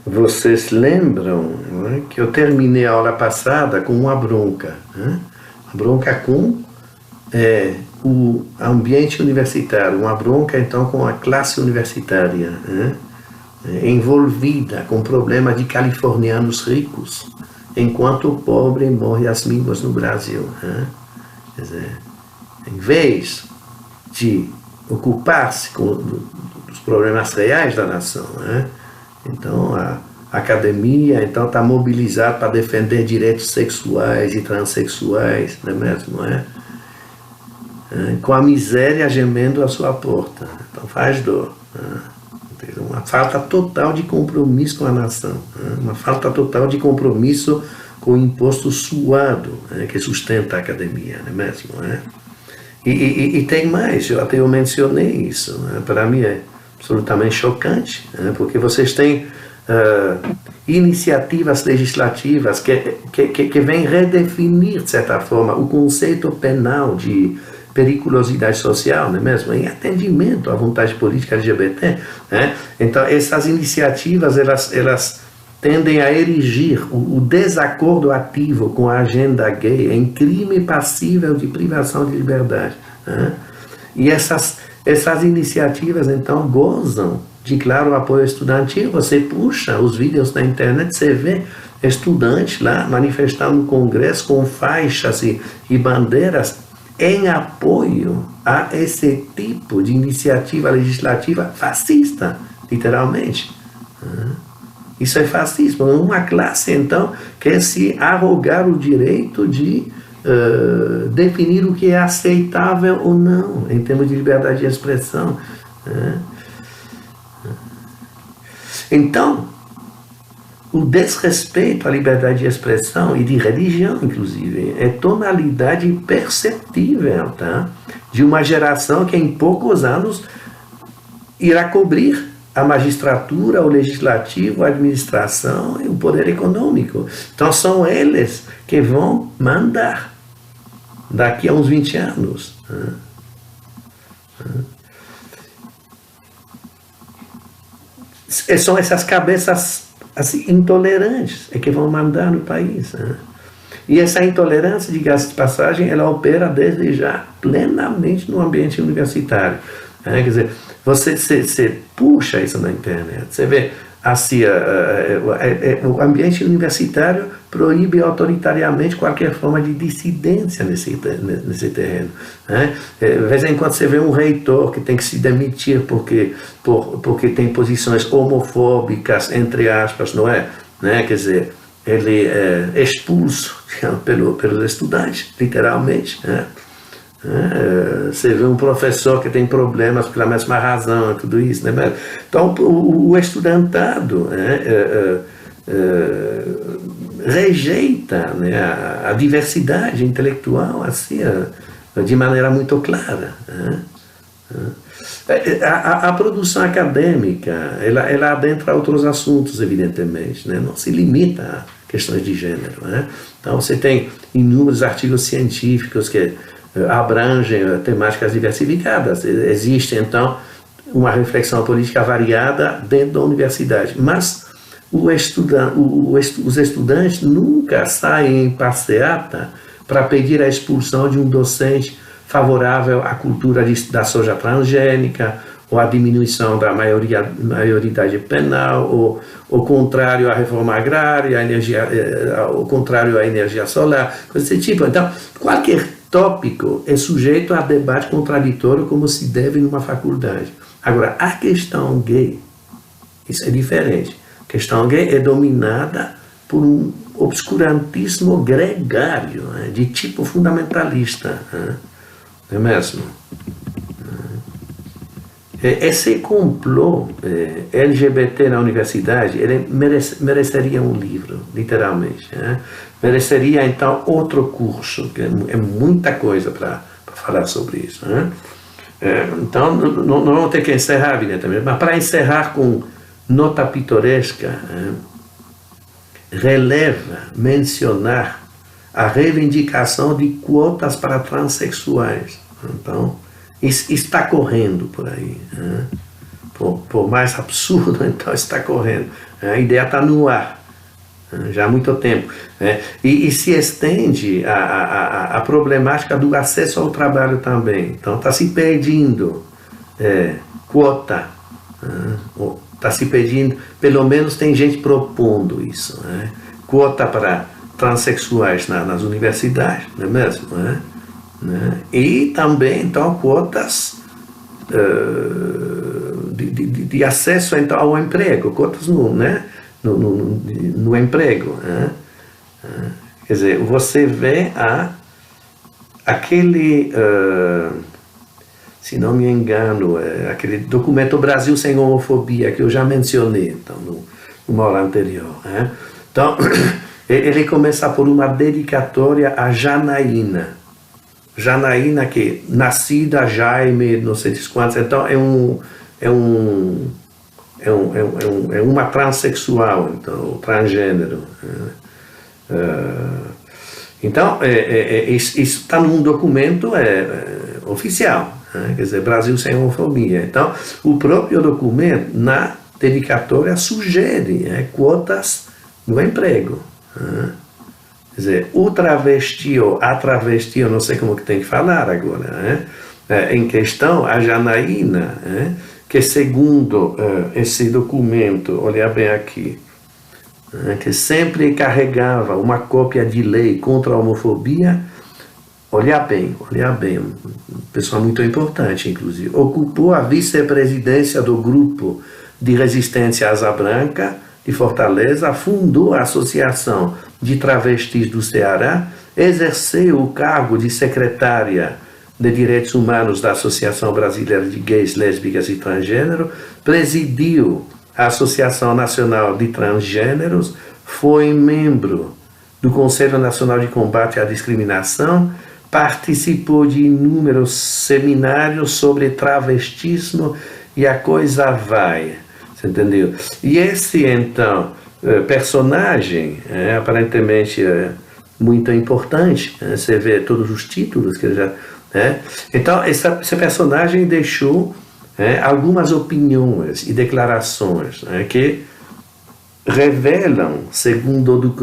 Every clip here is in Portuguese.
vocês lembram, né, que eu terminei a aula passada com uma bronca, né? Uma bronca com o ambiente universitário, uma bronca então com a classe universitária, né? Envolvida com problemas de californianos ricos, enquanto o pobre morre às míngua no Brasil, né? Quer dizer, em vez de ocupar-se dos problemas reais da nação, né? Então a academia então está mobilizada para defender direitos sexuais e transexuais, não é mesmo? Não é? Com a miséria gemendo à sua porta. Então faz dor. Uma falta total de compromisso com a nação, uma falta total de compromisso com o imposto suado que sustenta a academia, não é mesmo? E tem mais, eu mencionei isso, para mim é absolutamente chocante, porque vocês têm iniciativas legislativas que vêm redefinir, de certa forma, o conceito penal de periculosidade social, não é mesmo? Em atendimento à vontade política LGBT, né? Então essas iniciativas elas tendem a erigir o desacordo ativo com a agenda gay em crime passível de privação de liberdade, né? E essas iniciativas então gozam de claro apoio estudantil. Você puxa os vídeos na internet, você vê estudantes lá manifestando no Congresso com faixas e bandeiras em apoio a esse tipo de iniciativa legislativa fascista, literalmente. Isso é fascismo. Uma classe, então, quer se arrogar o direito de definir o que é aceitável ou não, em termos de liberdade de expressão. Então, o desrespeito à liberdade de expressão e de religião, inclusive, é tonalidade perceptível, tá? De uma geração que em poucos anos irá cobrir a magistratura, o legislativo, a administração e o poder econômico. Então são eles que vão mandar daqui a uns 20 anos. São essas cabeças assim, intolerantes é que vão mandar no país. E essa intolerância, diga-se de passagem, ela opera desde já plenamente no ambiente universitário. Quer dizer, você puxa isso na internet, você vê assim, o ambiente universitário proíbe autoritariamente qualquer forma de dissidência nesse terreno. De vez em quando você vê um reitor que tem que se demitir porque tem posições homofóbicas, entre aspas, não é? Quer dizer, ele é expulso pelos estudantes, literalmente. Você vê um professor que tem problemas pela mesma razão, tudo isso, né? Então o estudantado rejeita, né, a diversidade intelectual assim, de maneira muito clara. A produção acadêmica ela adentra outros assuntos, evidentemente, né? Não se limita a questões de gênero, né? Então você tem inúmeros artigos científicos que abrangem temáticas diversificadas. Existe, então, uma reflexão política variada dentro da universidade. Mas os estudantes nunca saem em passeata para pedir a expulsão de um docente favorável à cultura da soja transgênica, ou à diminuição da maioridade penal, ou contrário à reforma agrária, ou contrário à energia solar, coisa desse tipo. Então, qualquer tópico é sujeito a debate contraditório como se deve numa faculdade. Agora, a questão gay, isso é diferente. A questão gay é dominada por um obscurantismo gregário, de tipo fundamentalista. Não é mesmo? Esse complô LGBT na universidade, ele mereceria um livro, literalmente. Mereceria, então, outro curso, que é muita coisa para falar sobre isso. Então, não vamos ter que encerrar, evidentemente, mas para encerrar com nota pitoresca, releva mencionar a reivindicação de quotas para transexuais. Então, isso está correndo por aí. por mais absurdo, então está correndo. A ideia está no ar, já há muito tempo. E se estende a problemática do acesso ao trabalho também. Então está se pedindo quota, está se pedindo, pelo menos tem gente propondo isso, quota para transexuais nas universidades, não é mesmo? E também, então, quotas de acesso então, ao emprego, cotas no emprego. Quer dizer, você vê aquele, se não me engano, aquele documento Brasil Sem Homofobia, que eu já mencionei então, numa hora anterior. Então, ele começa por uma dedicatória a Janaína. Janaína, que nascida Jaime, não sei quantos, então é uma transexual, então, transgênero. Então, isso está num documento oficial, quer dizer, Brasil Sem Homofobia. Então, o próprio documento, na dedicatória, sugere quotas no emprego. Quer dizer, o travesti ou a travesti, eu não sei como que tem que falar agora, em questão, a Janaína, que segundo esse documento, olha bem aqui, que sempre carregava uma cópia de lei contra a homofobia, olha bem, pessoa muito importante, inclusive, ocupou a vice-presidência do grupo de resistência Asa Branca de Fortaleza, fundou a Associação de Travestis do Ceará, exerceu o cargo de secretária de Direitos Humanos da Associação Brasileira de Gays, Lésbicas e Transgênero, presidiu a Associação Nacional de Transgêneros, foi membro do Conselho Nacional de Combate à Discriminação, participou de inúmeros seminários sobre travestismo e a coisa vai. Você entendeu? E esse, então, personagem, aparentemente muito importante, você vê todos os títulos que ele já... Então, esse personagem deixou algumas opiniões e declarações que revelam, segundo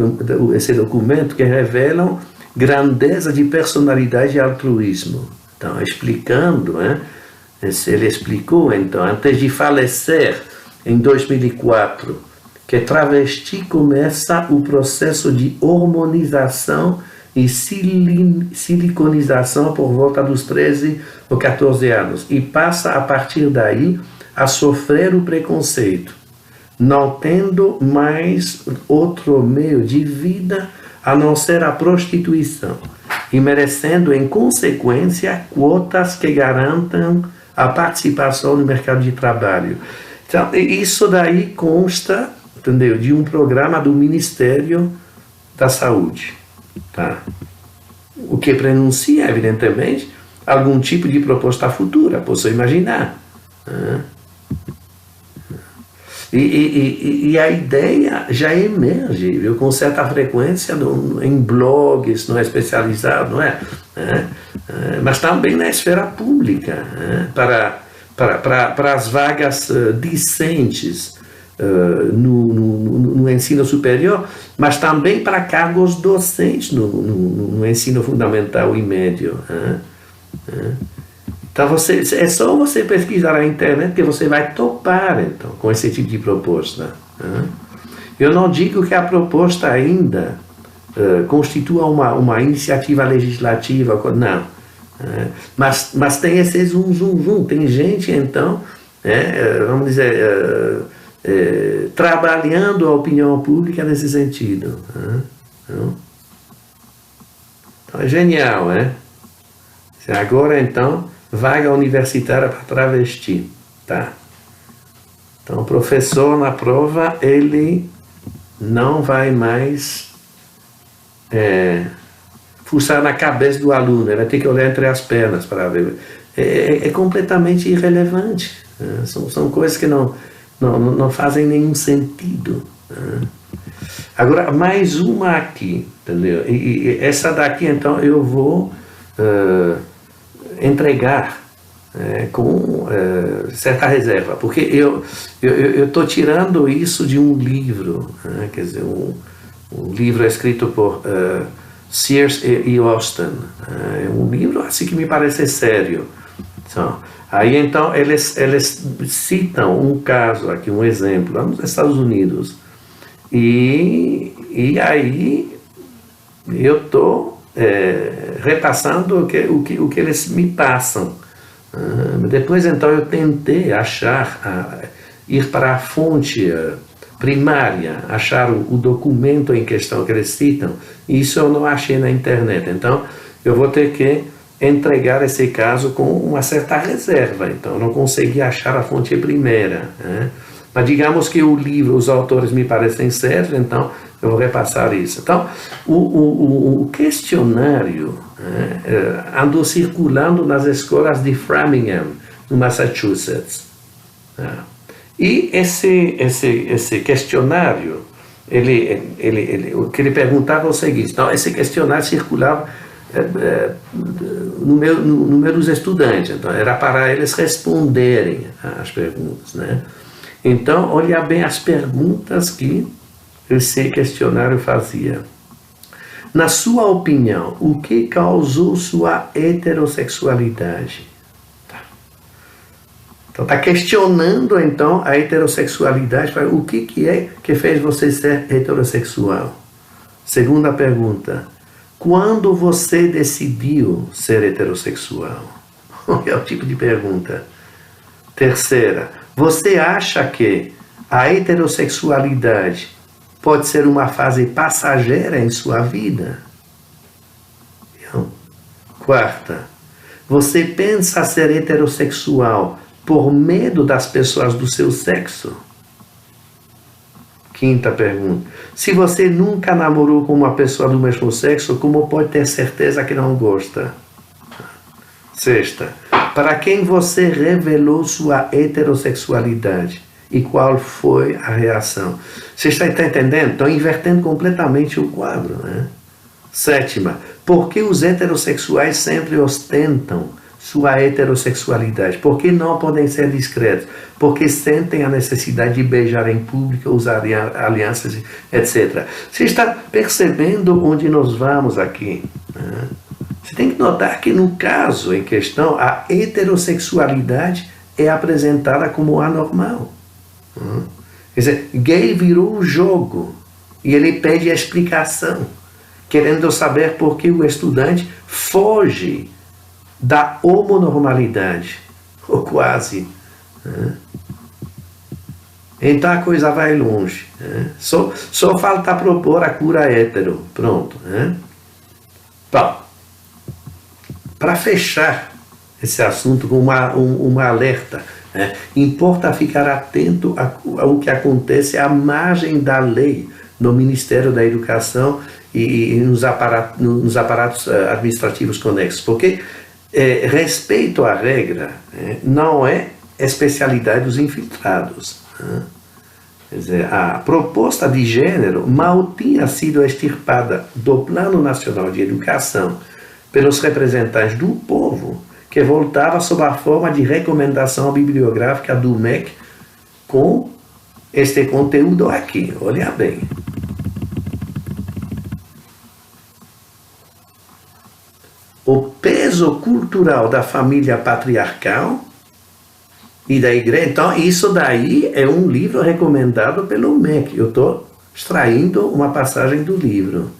esse documento, que revelam grandeza de personalidade e altruísmo. Então, explicando, ele explicou, então, antes de falecer, em 2004, que travesti começa o processo de hormonização e siliconização por volta dos 13 ou 14 anos e passa a partir daí a sofrer o preconceito, não tendo mais outro meio de vida a não ser a prostituição e merecendo em consequência quotas que garantam a participação no mercado de trabalho. Então, isso daí consta, entendeu, de um programa do Ministério da Saúde. Tá? O que prenuncia, evidentemente, algum tipo de proposta futura, posso imaginar. E a ideia já emerge, viu, com certa frequência em blogs não é especializados, não é? Mas também na esfera pública, para as vagas discentes no ensino superior, mas também para cargos docentes no ensino fundamental e médio. Então, é só você pesquisar na internet que você vai topar então, com esse tipo de proposta. Eu não digo que a proposta ainda constitua uma iniciativa legislativa, não. Mas tem esse zum. Tem gente, então, vamos dizer, trabalhando a opinião pública nesse sentido. Então é genial, Agora, então, vaga universitária para travesti. Tá. Então, o professor, na prova, ele não vai mais fuçar na cabeça do aluno, ele vai ter que olhar entre as pernas para ver. É completamente irrelevante. São coisas que não fazem nenhum sentido. Agora, mais uma aqui, entendeu? E essa daqui, então, eu vou entregar com certa reserva, porque eu estou tirando isso de um livro, quer dizer, um livro escrito por Sears e Austin, é um livro assim que me parece sério. Aí então eles citam um caso aqui, um exemplo, lá nos Estados Unidos, e aí eu estou repassando o que eles me passam. Depois então eu tentei ir para a fonte primária, achar o documento em questão que eles citam, e isso eu não achei na internet. Então eu vou ter que entregar esse caso com uma certa reserva, então eu não consegui achar a fonte primeira, mas digamos que o livro, os autores me parecem sérios, então eu vou repassar isso. Então, o questionário andou circulando nas escolas de Framingham, no Massachusetts. E esse questionário, o que ele perguntava é o seguinte: então, esse questionário circulava no meio dos estudantes, então era para eles responderem às perguntas, Então, olha bem as perguntas que esse questionário fazia. Na sua opinião, o que causou sua heterossexualidade? Então está questionando então a heterossexualidade. O que é que fez você ser heterossexual? Segunda pergunta: quando você decidiu ser heterossexual? É o tipo de pergunta. Terceira: você acha que a heterossexualidade pode ser uma fase passageira em sua vida? Quarta: você pensa ser heterossexual por medo das pessoas do seu sexo? Quinta pergunta: se você nunca namorou com uma pessoa do mesmo sexo, como pode ter certeza que não gosta? Sexta: para quem você revelou sua heterossexualidade e qual foi a reação? Você está entendendo? Estão invertendo completamente o quadro, Sétima: por que os heterossexuais sempre ostentam sua heterossexualidade? Por que não podem ser discretos? Porque sentem a necessidade de beijar em público, usar alianças, etc. Você está percebendo onde nós vamos aqui? Você tem que notar que no caso em questão, a heterossexualidade é apresentada como anormal. Quer dizer, gay virou o jogo e ele pede a explicação, querendo saber por que o estudante foge da homonormalidade, ou quase. Então a coisa vai longe. Só falta propor a cura hétero. Pronto. Bom, para fechar esse assunto com uma alerta, importa ficar atento ao que acontece à margem da lei no Ministério da Educação e nos aparatos administrativos conexos, porque respeito à regra não é especialidade dos infiltrados. Quer dizer, a proposta de gênero mal tinha sido extirpada do Plano Nacional de Educação pelos representantes do povo, que voltava sob a forma de recomendação bibliográfica do MEC com este conteúdo aqui. Olha bem. O peso cultural da família patriarcal e da igreja. Então, isso daí é um livro recomendado pelo MEC. Eu estou extraindo uma passagem do livro.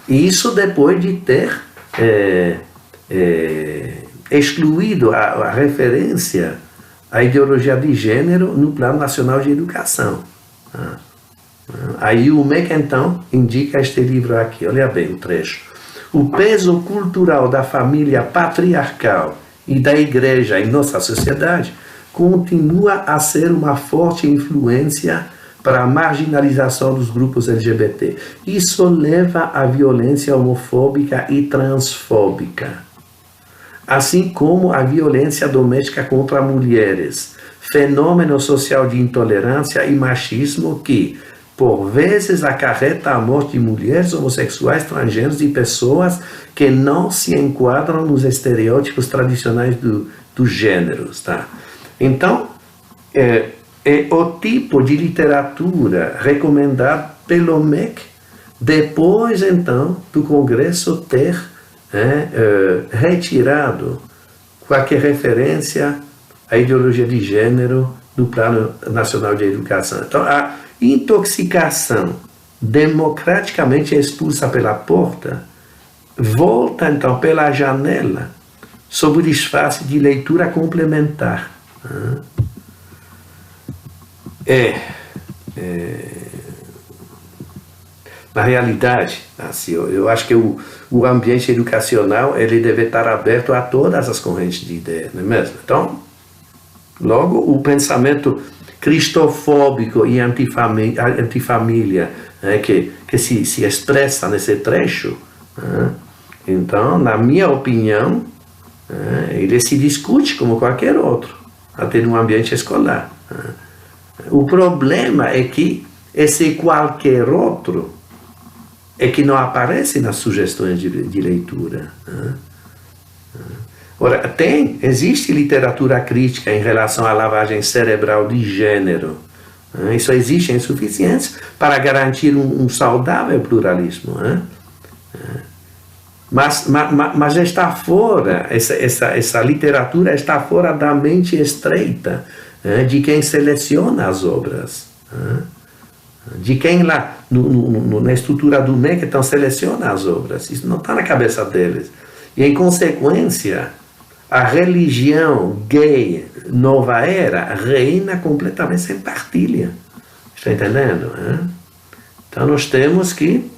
Isso depois de ter excluído a referência à ideologia de gênero no Plano Nacional de Educação. Aí o MEC, então, indica este livro aqui. Olha bem o trecho. O peso cultural da família patriarcal e da igreja em nossa sociedade continua a ser uma forte influência para a marginalização dos grupos LGBT. Isso leva à violência homofóbica e transfóbica, assim como a violência doméstica contra mulheres, fenômeno social de intolerância e machismo que, por vezes, acarreta a morte de mulheres homossexuais, transgêneros e pessoas que não se enquadram nos estereótipos tradicionais dos gêneros. Tá? Então, é o tipo de literatura recomendado pelo MEC, depois, então, do Congresso ter retirado qualquer referência à ideologia de gênero do Plano Nacional de Educação. Então, a intoxicação democraticamente expulsa pela porta volta, então, pela janela sob o disfarce de leitura complementar. Na realidade, assim, eu acho que o ambiente educacional ele deve estar aberto a todas as correntes de ideias, não é mesmo? Então, logo, o pensamento cristofóbico e antifamília que se expressa nesse trecho, então, na minha opinião, ele se discute como qualquer outro, até no ambiente escolar. O problema é que esse qualquer outro é que não aparece nas sugestões de leitura. Ora, existe literatura crítica em relação à lavagem cerebral de gênero. Isso existe em suficiência para garantir um saudável pluralismo. Mas está fora, essa literatura está fora da mente estreita de quem seleciona as obras. De quem lá, na estrutura do MEC, então seleciona as obras. Isso não está na cabeça deles. E, em consequência, a religião gay nova era reina completamente sem partilha. Está entendendo? Então, nós temos que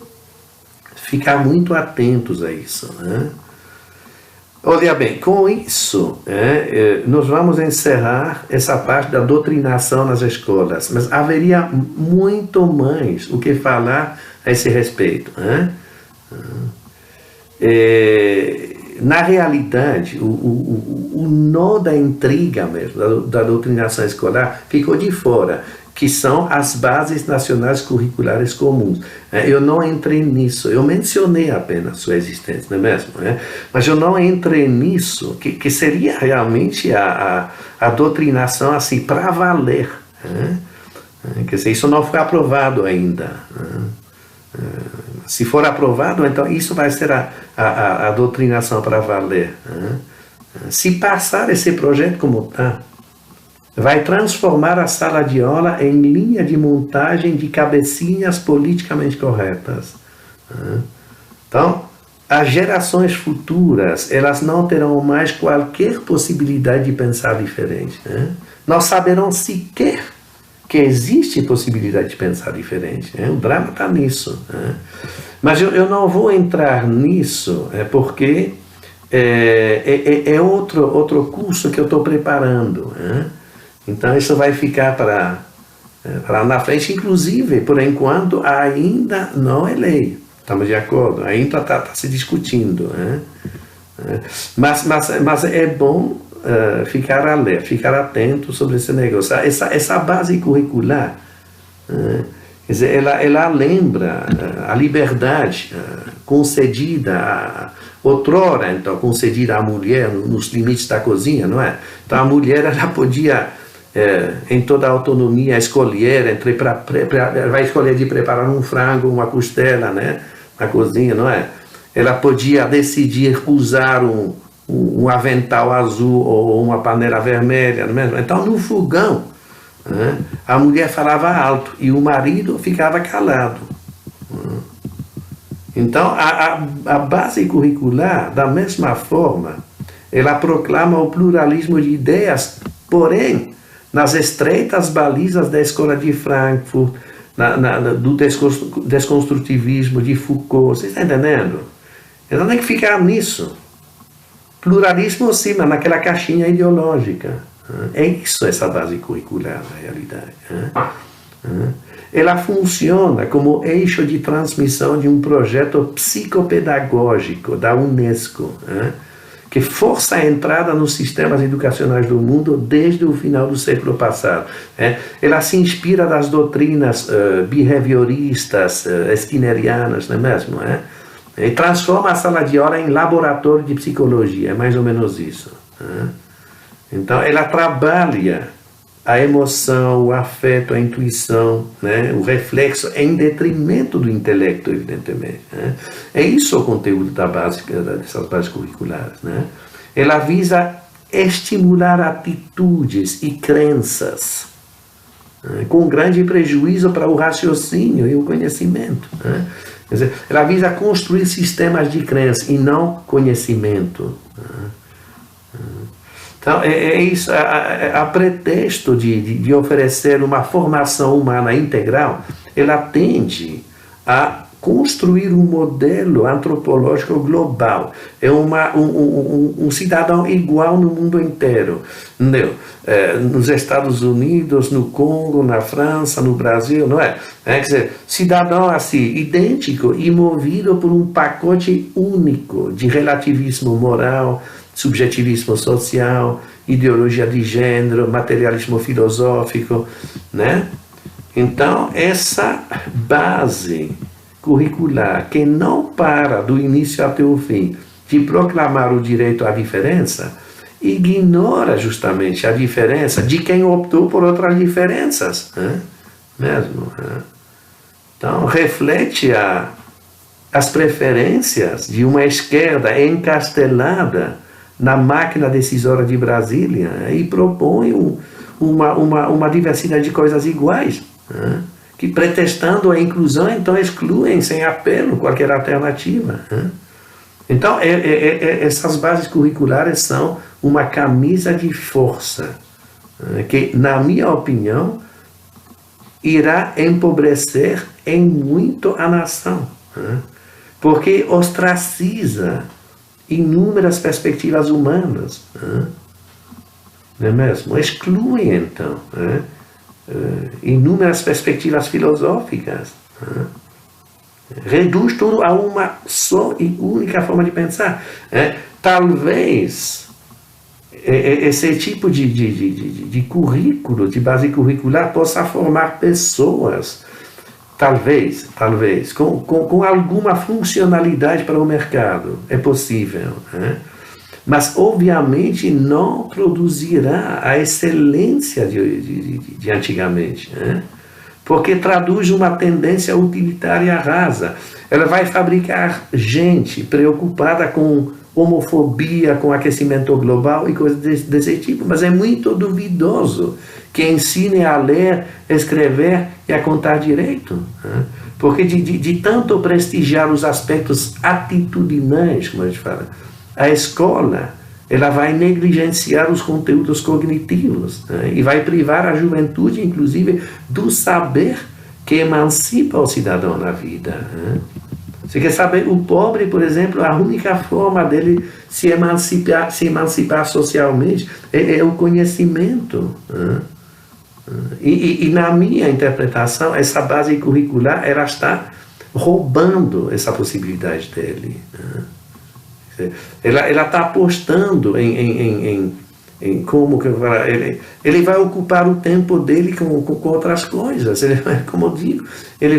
ficar muito atentos a isso. Olha bem, com isso, nós vamos encerrar essa parte da doutrinação nas escolas, mas haveria muito mais o que falar a esse respeito. Na realidade, o nó da intriga mesmo, da doutrinação escolar, ficou de fora, que são as bases nacionais curriculares comuns. Eu não entrei nisso, eu mencionei apenas sua existência, não é mesmo? Mas eu não entrei nisso, que seria realmente a doutrinação assim, para valer. Quer dizer, isso não foi aprovado ainda. Se for aprovado, então isso vai ser a doutrinação para valer. Se passar esse projeto como está, vai transformar a sala de aula em linha de montagem de cabecinhas politicamente corretas. Então, as gerações futuras, elas não terão mais qualquer possibilidade de pensar diferente. Não saberão sequer que existe possibilidade de pensar diferente. O drama está nisso. Mas eu não vou entrar nisso, porque é outro curso que eu estou preparando. Então, isso vai ficar para na frente, inclusive, por enquanto, ainda não é lei. Estamos de acordo? Ainda está se discutindo. Mas é bom ficar alerta, ficar atento sobre esse negócio. Essa base curricular, quer dizer, ela lembra a liberdade concedida outrora, então, concedida à mulher nos limites da cozinha, não é? Então, a mulher ela podia em toda a autonomia escolher vai escolher de preparar um frango, uma costela, né, na cozinha, não é? Ela podia decidir usar um avental azul ou uma panela vermelha, não é mesmo? Então, no fogão, a mulher falava alto e o marido ficava calado. Então, a base curricular, da mesma forma, ela proclama o pluralismo de ideias, porém, nas estreitas balizas da escola de Frankfurt, do desconstrutivismo de Foucault. Você está entendendo? Então tem que ficar nisso. Pluralismo, sim, mas naquela caixinha ideológica. É isso, essa base curricular, na realidade. Ela funciona como eixo de transmissão de um projeto psicopedagógico da Unesco, que força a entrada nos sistemas educacionais do mundo desde o final do século passado. Ela se inspira das doutrinas behavioristas, skinnerianas, não é mesmo? E transforma a sala de aula em laboratório de psicologia, é mais ou menos isso. Então, ela trabalha a emoção, o afeto, a intuição, né, o reflexo, em detrimento do intelecto, evidentemente. Né? É isso o conteúdo dessas bases curriculares. Né? Ela visa estimular atitudes e crenças, né, com grande prejuízo para o raciocínio e o conhecimento. Né? Quer dizer, ela visa construir sistemas de crença e não conhecimento. Né? Então, é isso, a pretexto de oferecer uma formação humana integral, ela tende a construir um modelo antropológico global. É um cidadão igual no mundo inteiro. Entendeu? Nos Estados Unidos, no Congo, na França, no Brasil, não é? Quer dizer, cidadão assim, idêntico e movido por um pacote único de relativismo moral, subjetivismo social, ideologia de gênero, materialismo filosófico, né? Então, essa base curricular que não para do início até o fim de proclamar o direito à diferença, ignora justamente a diferença de quem optou por outras diferenças, né? Mesmo, né? Então, reflete as preferências de uma esquerda encastelada na máquina decisória de Brasília, e propõe uma diversidade de coisas iguais, né? Que, pretextando a inclusão, então excluem sem apelo qualquer alternativa. Né? Então, essas bases curriculares são uma camisa de força, né? Que, na minha opinião, irá empobrecer em muito a nação, né? Porque ostraciza inúmeras perspectivas humanas, né? Não é mesmo? Exclui, então, né? Inúmeras perspectivas filosóficas, né? Reduz tudo a uma só e única forma de pensar. Talvez esse tipo de currículo, de base curricular, possa formar pessoas, talvez, com alguma funcionalidade para o mercado. É possível, né? Mas, obviamente, não produzirá a excelência de antigamente, né? Porque traduz uma tendência utilitária rasa. Ela vai fabricar gente preocupada com homofobia, com aquecimento global e coisas desse tipo, mas é muito duvidoso que ensine a ler, escrever e a contar direito, né? Porque de tanto prestigiar os aspectos atitudinais, como a gente fala, a escola, ela vai negligenciar os conteúdos cognitivos, né? E vai privar a juventude, inclusive, do saber que emancipa o cidadão na vida, né? Você quer saber, o pobre, por exemplo, a única forma dele se emancipar socialmente é o conhecimento, né? E na minha interpretação, essa base curricular, ela está roubando essa possibilidade dele, né? Ela está apostando em como que ele vai ocupar o tempo dele com outras coisas. Ele vai, como eu digo, ele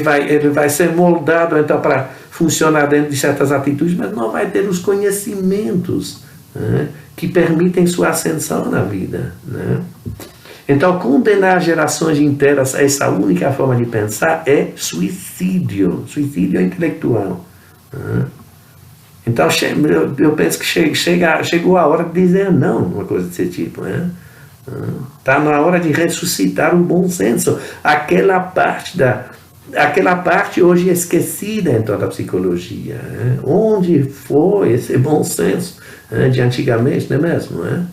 vai ser moldado então para funcionar dentro de certas atitudes, mas não vai ter os conhecimentos, né, que permitem sua ascensão na vida, né? Então, condenar gerações inteiras a essa única forma de pensar é suicídio intelectual, né? Então, eu penso que chegou a hora de dizer não, uma coisa desse tipo, né? Está na hora de ressuscitar o bom senso, aquela parte hoje esquecida em toda a psicologia, né? Onde foi esse bom senso, né, de antigamente, não é mesmo? Né?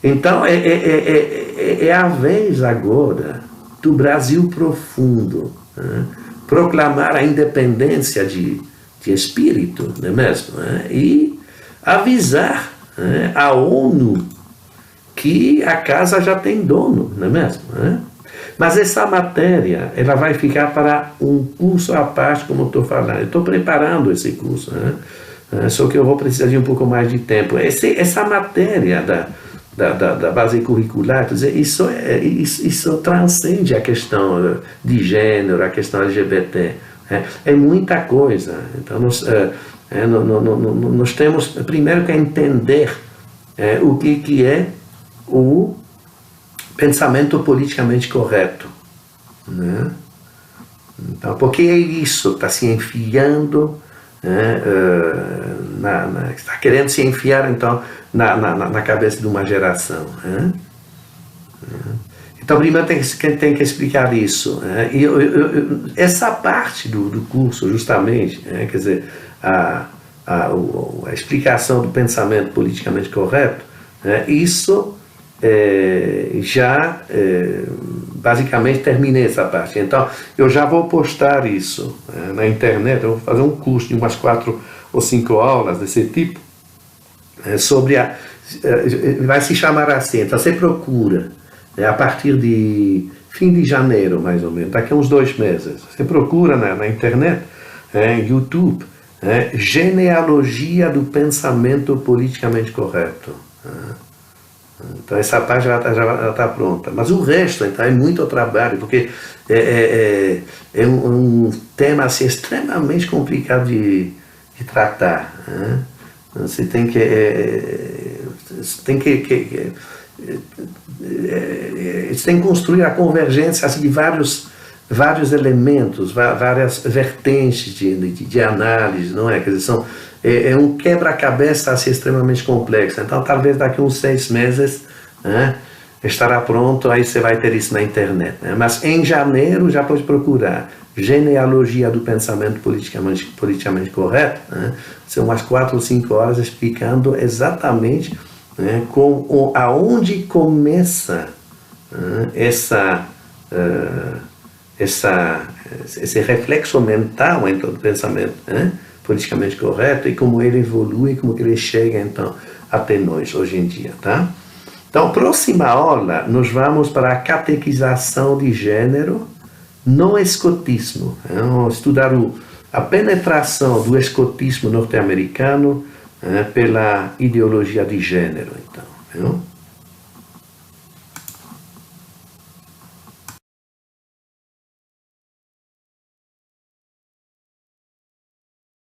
Então, é a vez agora do Brasil profundo, né, proclamar a independência de espírito, não é mesmo? E avisar, né, a ONU que a casa já tem dono, não é mesmo? Mas essa matéria, ela vai ficar para um curso à parte, como eu estou falando. Eu estou preparando esse curso, né? Só que eu vou precisar de um pouco mais de tempo. Essa matéria da base curricular, quer dizer, isso transcende a questão de gênero, a questão LGBT. É muita coisa. Então, nós temos primeiro que entender o que é o pensamento politicamente correto, né? Então, porque é isso, está se enfiando, né, está querendo se enfiar então na cabeça de uma geração, né? Então, primeiro tem que explicar isso, né? E essa parte do curso, justamente, né, quer dizer, a explicação do pensamento politicamente correto, né, isso basicamente terminei essa parte. Então, eu já vou postar isso na internet. Eu vou fazer um curso de umas 4 ou 5 aulas desse tipo, sobre vai se chamar assim. Então, você procura, a partir de fim de janeiro, mais ou menos, daqui a uns 2 meses, você procura na internet, YouTube, genealogia do pensamento politicamente correto. Então essa página já está pronta, mas o resto então, é muito trabalho, porque é um tema assim, extremamente complicado de tratar, né? Você tem que construir a convergência assim, de vários elementos, várias vertentes de análise, não é? Quer dizer, é um quebra-cabeça assim, extremamente complexo. Então, talvez daqui a uns 6 meses, né, estará pronto, aí você vai ter isso na internet, né? Mas em janeiro já pode procurar genealogia do pensamento politicamente correto, né? São umas 4 ou 5 horas explicando exatamente, né, aonde começa, né, esse reflexo mental então, do pensamento, né, politicamente correto, e como ele evolui, como ele chega então até nós hoje em dia, tá? Então, próxima aula nós vamos para a catequização de gênero no escotismo, estudar a penetração do escotismo norte-americano pela ideologia de gênero, então, viu?